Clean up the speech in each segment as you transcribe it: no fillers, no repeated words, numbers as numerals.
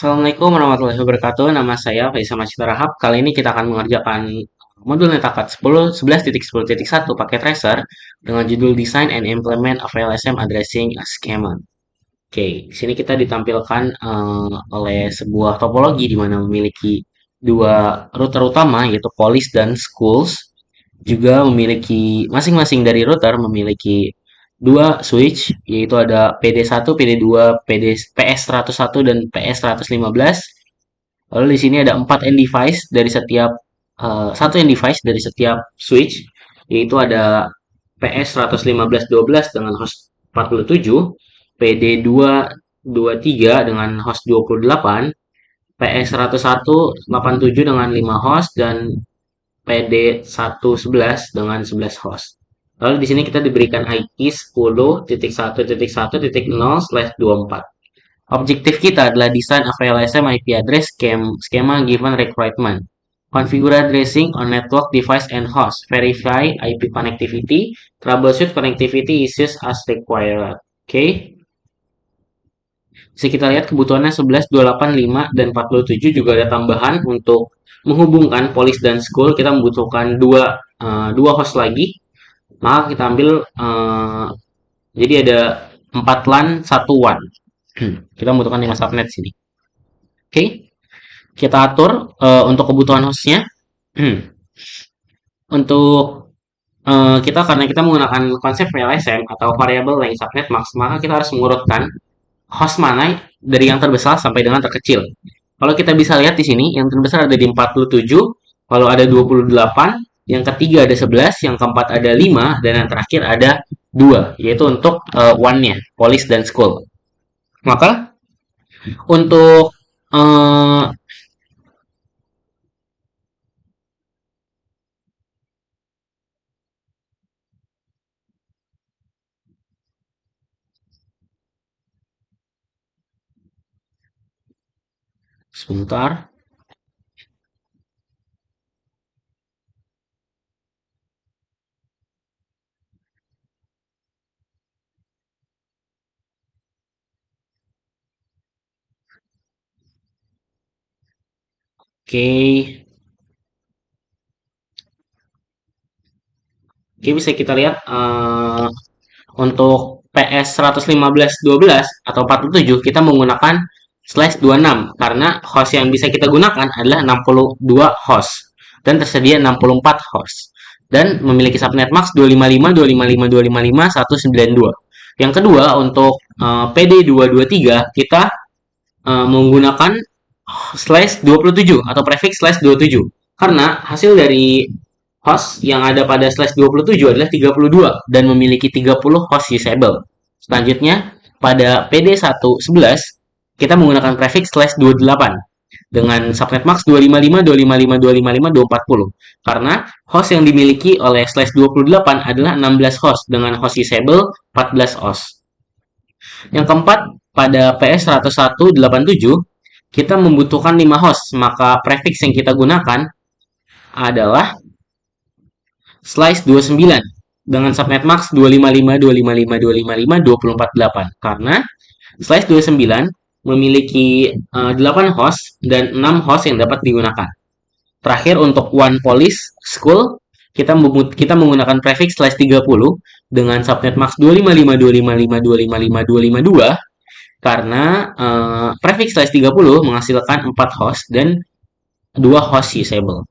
Assalamualaikum warahmatullahi wabarakatuh. Nama saya Faisal Masjid Rahab. Kali ini kita akan mengerjakan modul NetAcad 11.10.1 pakai tracer dengan judul Design and Implement a VLSM Addressing a Schema. Oke, di sini kita ditampilkan oleh sebuah topologi di mana memiliki dua router utama yaitu Police dan Schools. Juga memiliki masing-masing dari router memiliki dua switch, yaitu ada PD1, PD2, PS101 dan PS115. Lalu di sini ada 4 end device dari setiap satu end device dari setiap switch, yaitu ada PS11512 dengan host 47, PD223 dengan host 28, PS101 87 dengan 5 host, dan PD111 dengan 11 host. Lalu di sini kita diberikan IP 10.1.1.0/24. Objektif kita adalah design a VLSM IP address schema given requirement. Configure addressing on network device and host. Verify IP connectivity. Troubleshoot connectivity issues as required. Oke. Bisa kita lihat kebutuhannya 11, 28, 5, dan 47 juga ada tambahan untuk menghubungkan Police dan School. Kita membutuhkan dua host lagi. Maka kita ambil jadi ada 4 LAN, 1 WAN. Kita membutuhkan 5 subnet sini. Oke. Kita atur untuk kebutuhan hostnya. Untuk kita karena kita menggunakan konsep VLSM atau variable length subnet max, maka kita harus mengurutkan host mana dari yang terbesar sampai dengan terkecil. Kalau kita bisa lihat di sini, yang terbesar ada di 47, kalau ada 28, yang ketiga ada 11, yang keempat ada 5, dan yang terakhir ada 2, yaitu untuk one-nya, Police dan School. Maka untuk sebentar. Oke. Oke, bisa kita lihat untuk PS 11512 atau 47 kita menggunakan /26 karena host yang bisa kita gunakan adalah 62 host dan tersedia 64 host dan memiliki subnet max 255 255 255 192. Yang kedua untuk PD223 kita menggunakan /27 atau prefix /27 karena hasil dari host yang ada pada /27 adalah 32 dan memiliki 30 host usable. Selanjutnya, pada PD111 kita menggunakan prefix /28 dengan subnet max 255 255 255 240 karena host yang dimiliki oleh /28 adalah 16 host dengan host usable 14 host. Yang keempat, pada PS10187 kita membutuhkan 5 host, maka prefix yang kita gunakan adalah /29 dengan subnet max 255 255 255 248 karena /29 memiliki 8 host dan 6 host yang dapat digunakan. Terakhir untuk one Police School kita menggunakan prefix /30 dengan subnet max 255 255 255 252 karena prefix /30 menghasilkan 4 host dan 2 host usable.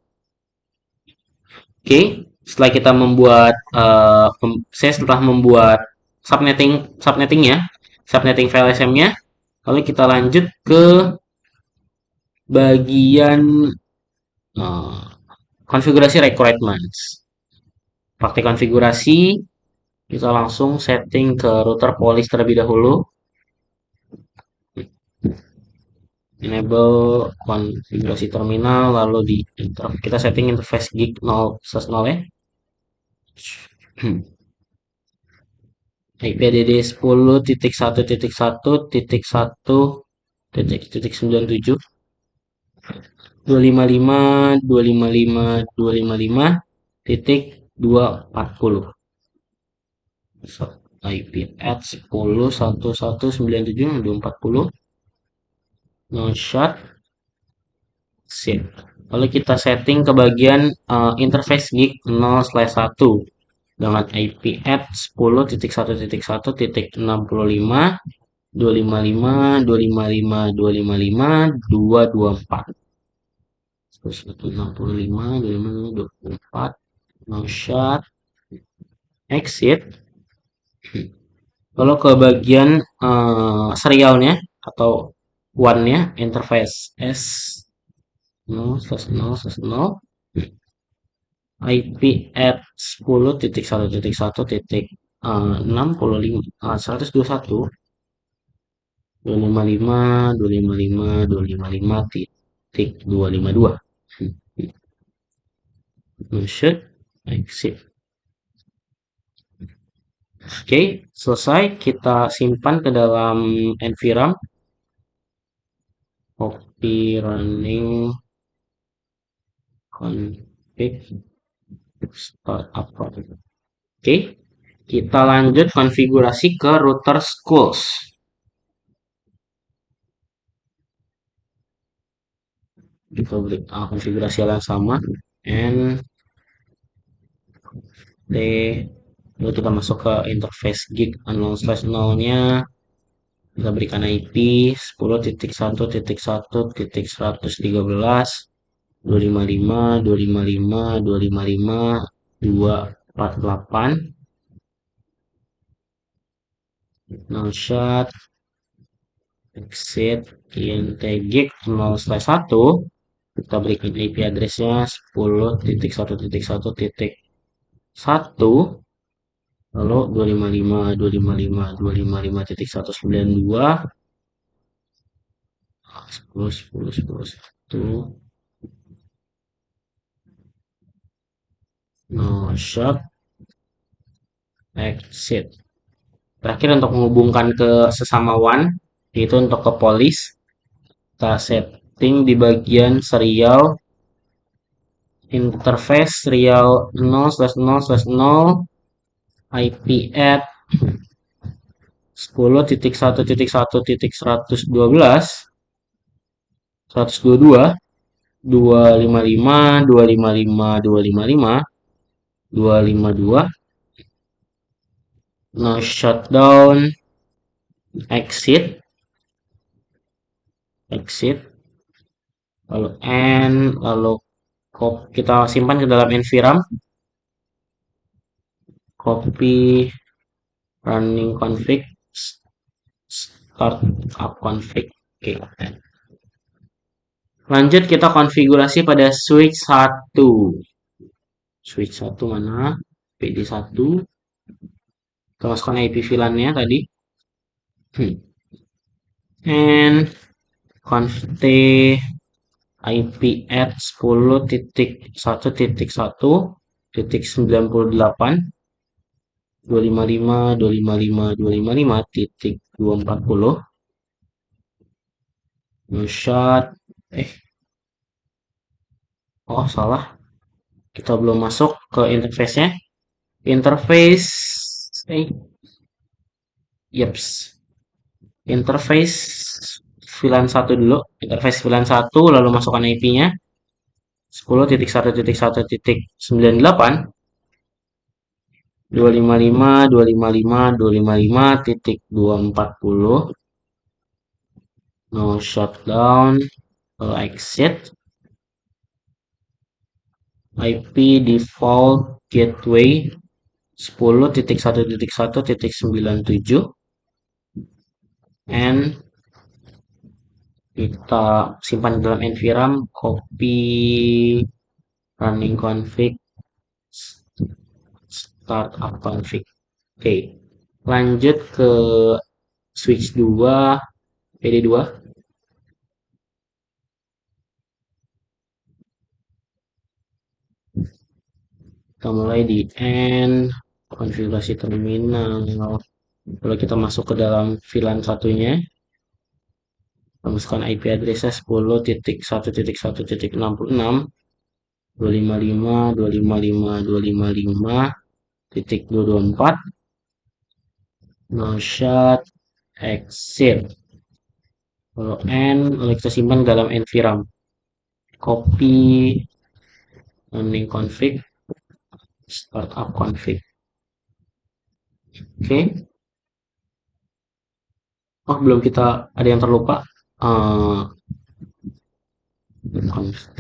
Oke, setelah kita membuat saya setelah membuat subnetting VLSM-nya, lalu kita lanjut ke bagian konfigurasi requirements. Praktik konfigurasi, kita langsung setting ke router Police terlebih dahulu. Enable konfigurasi terminal, lalu di kita setting interface gig 0/0 ya. IP DD 10.1.1.1.97 255 255 255 titik 240 IP at 10.1.1.97 240 no shot exit. Lalu kita setting ke bagian interface gig 0/1 dengan IP at 10.1.1.655 255 255 255 224 165 255 224 no shot exit. Lalu ke bagian serialnya atau one-nya interface S 0/0/0 IP at 10.1.1.65 121 255 255 255 titik 252 should exit. Oke, selesai. Kita simpan ke dalam environment. Copy running config startup. Oke, kita lanjut konfigurasi ke router schools. Kita beri konfigurasi yang sama and lalu kita masuk ke interface gig 0/0 nya, kita berikan IP 10.1.1.113 255 255 255 248 no shot exit int gig 0/1 kita berikan IP addressnya 10.1.1.1 lalu 255 255 255.192 10 10 10 1 no shot exit. Terakhir untuk menghubungkan ke sesama one yaitu untuk ke police, kita setting di bagian serial interface serial 0/0/0 IP at 10.1.1.112 122 255 255 255 252 no shutdown exit lalu end lalu kita simpan ke dalam environment copy running config start up config. Oke. Lanjut kita konfigurasi pada switch 1. Switch 1 mana? PD1. Kita masukkan IP VLAN-nya tadi. And conft IP at 10.1.1.98 255 255 255 titik 240 no shot oh salah, kita belum masuk ke interface-nya. Interface interface VLAN 1 dulu, interface VLAN 1 lalu masukkan IP-nya 10.1.1.98 255 255 255 titik 240 no shutdown exit IP default gateway 10.1.1.97 and kita simpan dalam environment copy running config startup config. Oke, lanjut ke switch 2 PD2. Kita mulai di end konfigurasi terminal lalu kita masuk ke dalam VLAN satunya, masukkan IP addressnya 10.1.1.66 255 255 255 titik 224 no shot exit. Kalau n, lalu kita simpan dalam nvram. Copy running config, startup config. Oke. Oh, belum kita ada yang terlupa. Uh, const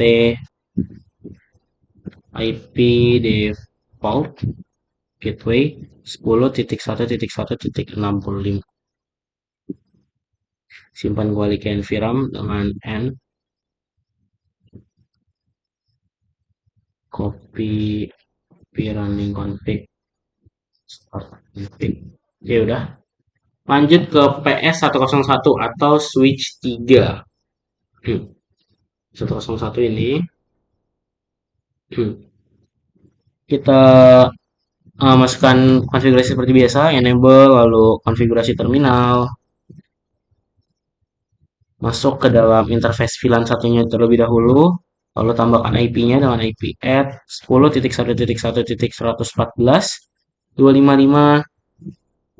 IP default gateway 10.1.1.65. Simpan kembali ke nvram dengan n, copy running config, start config. Oke, udah. Lanjut ke PS101 atau switch 3. 101 ini kita masukkan konfigurasi seperti biasa, enable, lalu konfigurasi terminal, masuk ke dalam interface VLAN satunya terlebih dahulu, lalu tambahkan IP-nya dengan IP add 10.1.1.114 255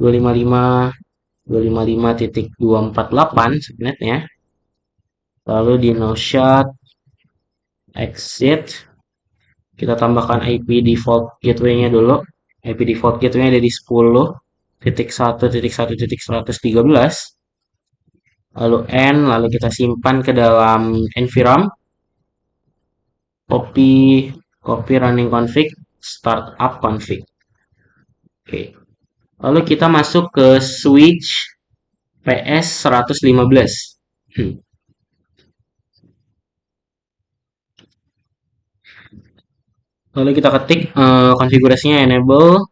255 255.248 subnetnya. Lalu di no shot exit kita tambahkan IP default gateway-nya dulu. IP default gateway ada di 10.1.1.113. Lalu n, lalu kita simpan ke dalam nvram. Copy running config, startup config. Oke. Lalu kita masuk ke switch PS 115. Lalu kita ketik konfigurasinya enable,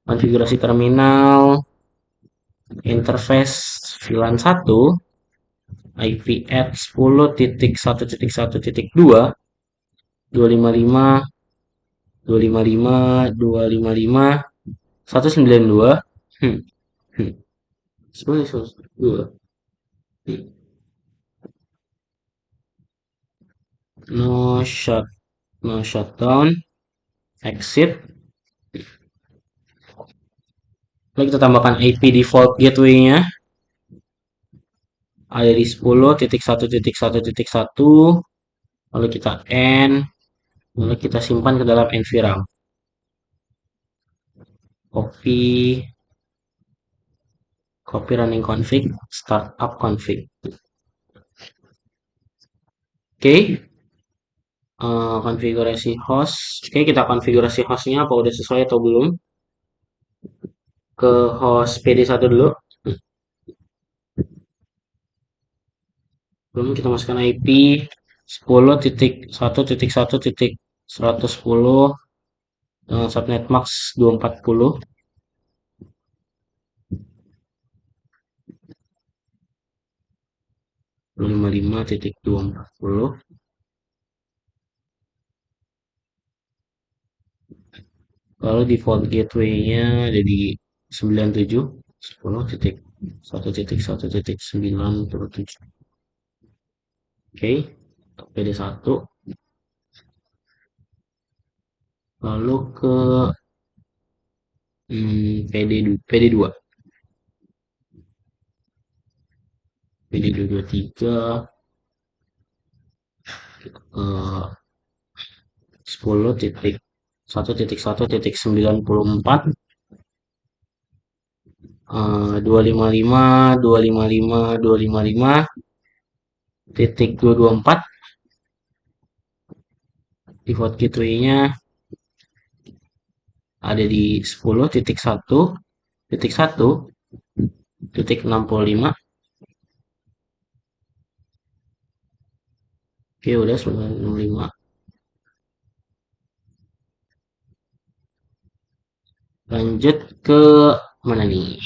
konfigurasi terminal, interface VLAN 1, IP add 10.1.1.2 255 255 255 192 192 no shutdown exit. Lalu kita tambahkan IP default gateway-nya ada di 10.1.1.1, lalu kita n, lalu kita simpan ke dalam nvram. Copy running config, startup config. Oke. Konfigurasi host. Oke, kita konfigurasi hostnya apa udah sesuai atau belum. Ke host PD1 dulu. Belum, kita masukkan IP 10.1.1.110 dengan subnet max 240. Lima lima titik 240. Lalu default gateway-nya ada di 97 10.1.1.9. Oke, PD1. Lalu ke PD2. PD223 10.1.1.94 255 default gateway-nya ada di 10.1.1.65. Oke, udah 965. Lanjut ke mana nih?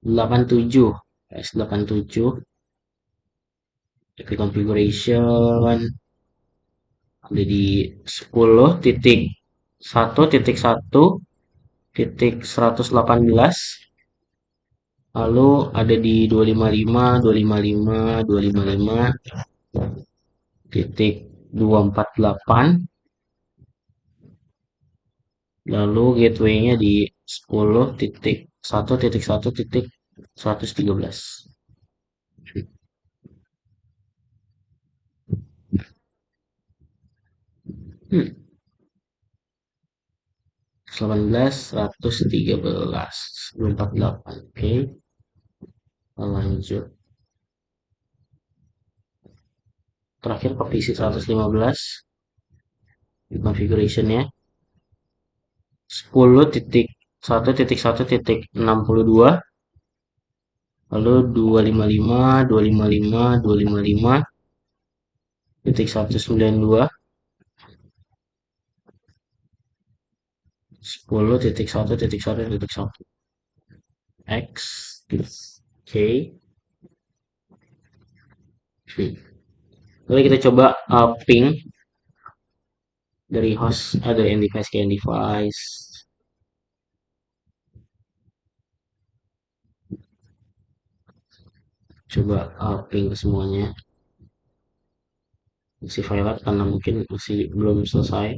87. S87. Oke, configuration ada di 10.1.1.118. Lalu ada di 255 titik 248. Lalu gateway-nya di 10.1.1.113. Hmm, 18, 113, 48. Oke, lanjut. Terakhir petisi 115 di configuration-nya. 10.1.1.62, lalu 255, 255, 255, titik 192, 10.1.1.1, X, K. Lalu kita coba ping dari host, ada end device ke end device. Coba ping ke semuanya. Masih violet karena mungkin masih belum selesai.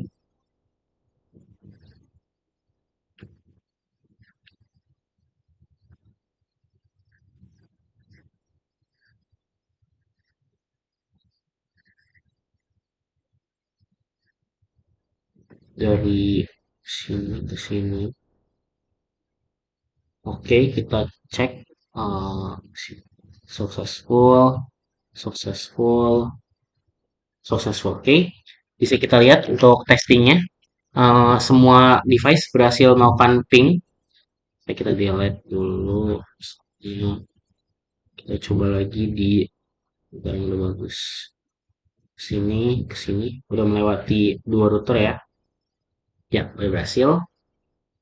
Dari sini ke sini. Oke, kita cek uh, successful, successful, successful. Oke, bisa kita lihat untuk testingnya. Semua device berhasil melakukan ping. Kita delete dulu. Hmm, kita coba lagi di yang udah bagus. Sini, ke sini. Udah melewati dua router ya. Ya, udah berhasil.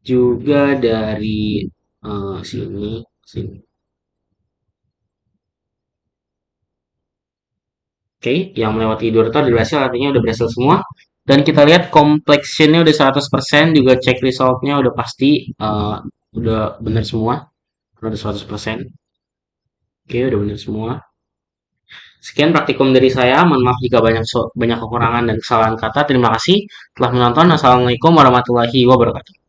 Juga dari sini, sini. Oke, yang melewati dua router udah berhasil, artinya udah berhasil semua. Dan kita lihat complexionnya udah 100%, juga check resultnya udah pasti, udah benar semua. Udah 100%. Oke, udah benar semua. Sekian praktikum dari saya. Mohon maaf jika banyak kekurangan dan kesalahan kata. Terima kasih telah menonton. Assalamualaikum warahmatullahi wabarakatuh.